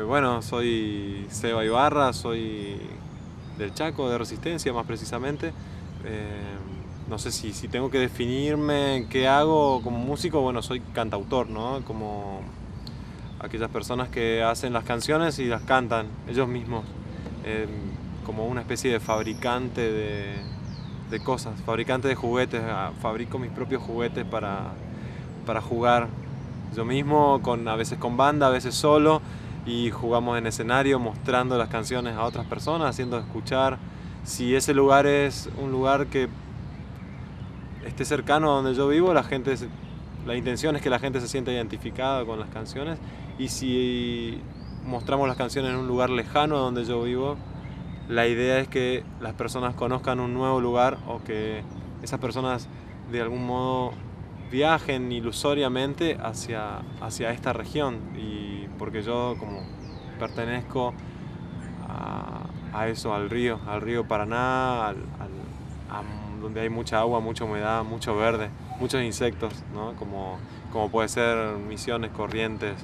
Bueno, soy Seba Ibarra, soy del Chaco, de Resistencia más precisamente. No sé si tengo que definirme qué hago como músico. Bueno, soy cantautor, ¿no? Como aquellas personas que hacen las canciones y las cantan ellos mismos. Eh, Como una especie de fabricante de cosas, fabricante de juguetes. Fabrico mis propios juguetes para jugar yo mismo, a veces con banda, a veces solo, y jugamos en escenario mostrando las canciones a otras personas, haciendo escuchar. Si ese lugar es un lugar que esté cercano a donde yo vivo, la intención es que la gente se sienta identificada con las canciones, y si mostramos las canciones en un lugar lejano a donde yo vivo, la idea es que las personas conozcan un nuevo lugar, o que esas personas de algún modo viajen ilusoriamente hacia esta región. Y porque yo como pertenezco a eso, al río Paraná, donde hay mucha agua, mucha humedad, mucho verde, muchos insectos, ¿no? Como puede ser Misiones, Corrientes,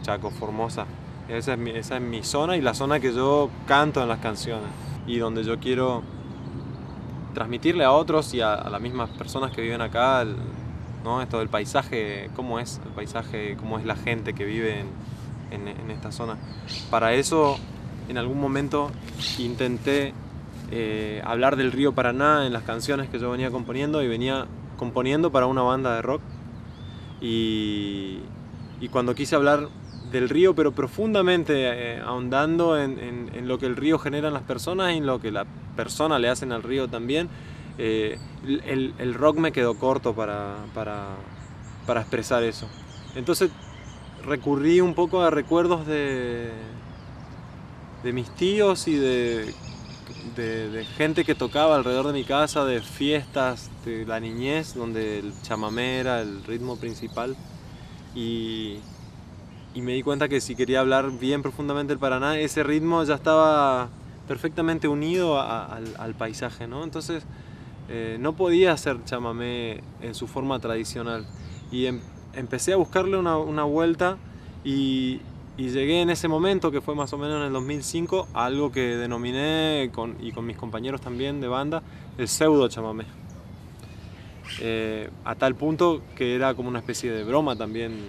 Chaco, Formosa. Esa es mi zona, y la zona que yo canto en las canciones, y donde yo quiero transmitirle a otros y a las mismas personas que viven acá, ¿no? Esto del paisaje, cómo es el paisaje, cómo es la gente que vive en esta zona. Para eso, en algún momento intenté hablar del río Paraná en las canciones que yo venía componiendo, y venía componiendo para una banda de rock. Y cuando quise hablar del río, pero profundamente, ahondando en lo que el río genera en las personas y en lo que la persona le hacen al río también, el rock me quedó corto para expresar eso. Entonces recurrí un poco a recuerdos de mis tíos y de gente que tocaba alrededor de mi casa, de fiestas de la niñez, donde el chamamé era el ritmo principal. Y me di cuenta que si quería hablar bien profundamente del Paraná, ese ritmo ya estaba perfectamente unido al paisaje, ¿no? Entonces no podía hacer chamamé en su forma tradicional. Y empecé a buscarle una vuelta, y llegué en ese momento, que fue más o menos en el 2005, a algo que denominé, con mis compañeros también de banda, el pseudo chamamé. A tal punto que era como una especie de broma también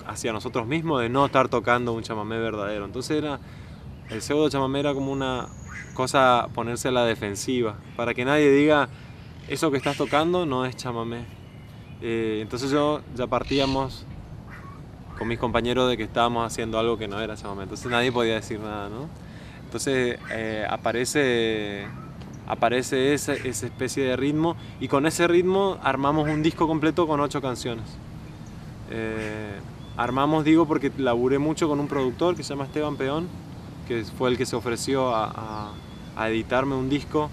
hacia nosotros mismos, de no estar tocando un chamamé verdadero. Entonces el pseudo chamamé era como una cosa, ponerse a la defensiva, para que nadie diga: eso que estás tocando no es chamamé. Entonces ya partíamos con mis compañeros de que estábamos haciendo algo que no era chamamé, entonces nadie podía decir nada, ¿no? Entonces aparece esa especie de ritmo, y con ese ritmo armamos un disco completo con 8 canciones. Armamos, digo, porque laburé mucho con un productor que se llama Esteban Peón, que fue el que se ofreció a editarme un disco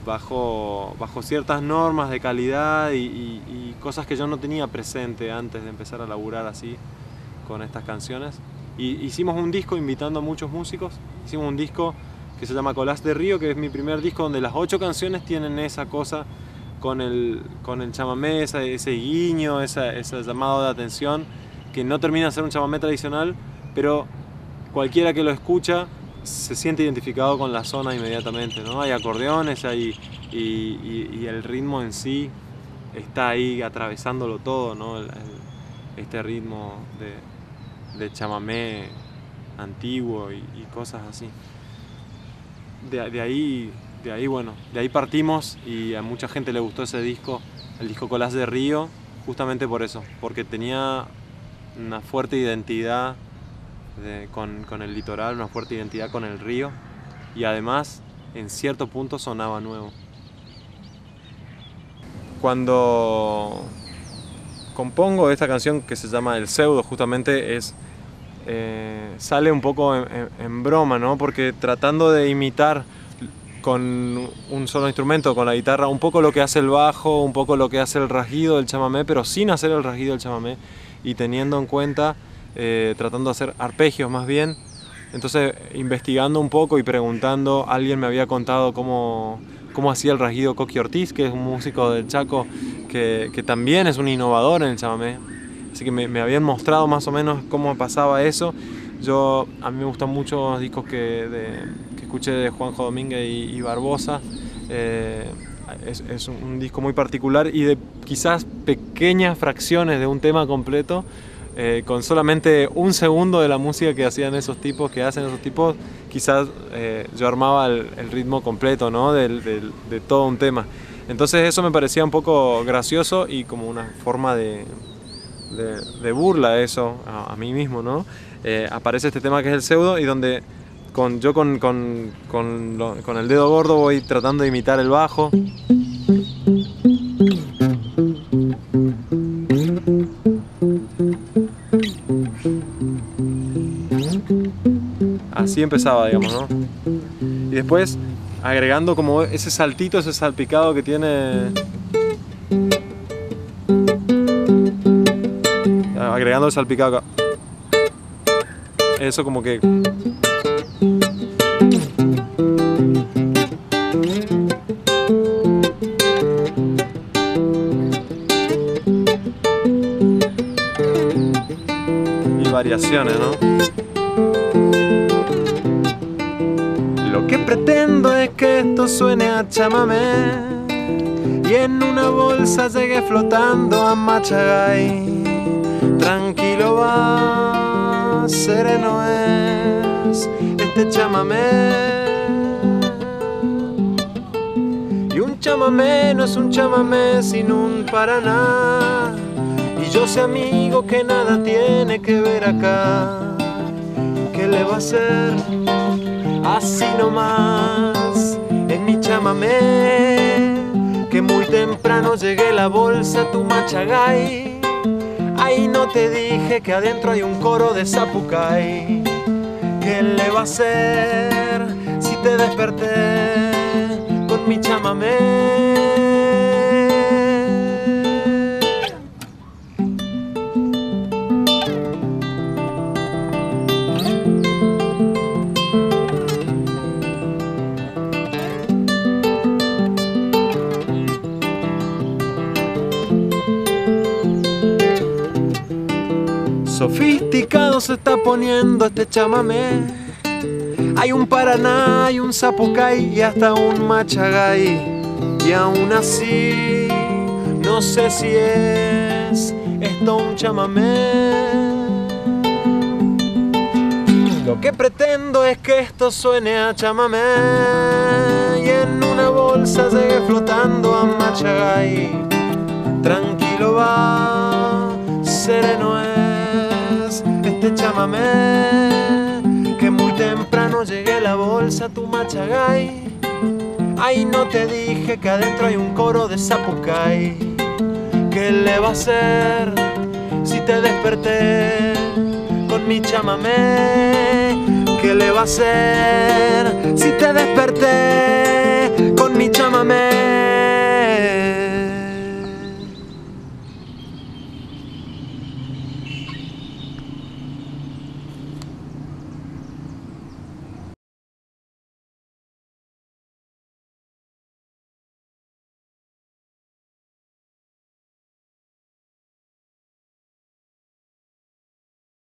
bajo ciertas normas de calidad y cosas que yo no tenía presente antes de empezar a laburar así con estas canciones. Y hicimos un disco invitando a muchos músicos. Hicimos un disco que se llama Colás de Río, que es mi primer disco, donde las 8 canciones tienen esa cosa con el chamamé, ese guiño, ese llamado de atención, que no termina de ser un chamamé tradicional, pero cualquiera que lo escucha se siente identificado con la zona inmediatamente, ¿no? Hay acordeones, y el ritmo en sí está ahí atravesándolo todo, ¿no? Este ritmo de chamamé antiguo y cosas así. De ahí partimos, y a mucha gente le gustó ese disco, el disco Colás de Río, justamente por eso, porque tenía una fuerte identidad con el litoral, una fuerte identidad con el río, y además en cierto punto sonaba nuevo. Cuando compongo esta canción, que se llama El Pseudo, justamente sale un poco en broma, ¿no? Porque tratando de imitar con un solo instrumento, con la guitarra, un poco lo que hace el bajo, un poco lo que hace el rasguido del chamamé, pero sin hacer el rasguido del chamamé, y teniendo en cuenta, tratando de hacer arpegios más bien. Entonces, investigando un poco y preguntando, alguien me había contado cómo hacía el rasguido Coqui Ortiz, que es un músico del Chaco que también es un innovador en el chamamé. Así que me habían mostrado más o menos cómo pasaba eso, A mí me gustan mucho los discos que escuché de Juanjo Domínguez y Barbosa. Es un disco muy particular y de quizás pequeñas fracciones de un tema completo, con solamente un segundo de la música que hacen esos tipos, quizás yo armaba el ritmo completo, ¿no? de todo un tema. Entonces eso me parecía un poco gracioso y como una forma de burla eso a mí mismo, ¿no? Aparece este tema que es el pseudo y donde yo con el dedo gordo voy tratando de imitar el bajo. Así empezaba, digamos, ¿no? Y después agregando como ese saltito, ese salpicado que tiene. Agregando el salpicado acá. Eso como que. Y variaciones, ¿no? Lo que pretendo es que esto suene a chamamé y en una bolsa llegue flotando a Machagay. Tranquilo va, sereno es este chamamé. Y un chamamé no es un chamamé sin un Paraná. Y yo sé, amigo, que nada tiene que ver acá. ¿Qué le va a hacer? Así nomás, en mi chamamé, que muy temprano llegué la bolsa a tu Machagay. Ahí no te dije que adentro hay un coro de Zapucay. ¿Qué le va a hacer si te desperté con mi chamamé? Sofisticado se está poniendo este chamamé. Hay un Paraná, hay un Zapucay y hasta un Machagay. Y aún así, no sé si es esto un chamamé. Lo que pretendo es que esto suene a chamamé y en una bolsa llegue flotando a Machagay. Tranquilo va, sereno es este chamamé, que muy temprano llegué la bolsa a tu Machagay. Ahí no te dije que adentro hay un coro de Zapucay. ¿Qué le va a hacer si te desperté con mi chamamé? ¿Qué le va a hacer si te desperté con mi chamamé?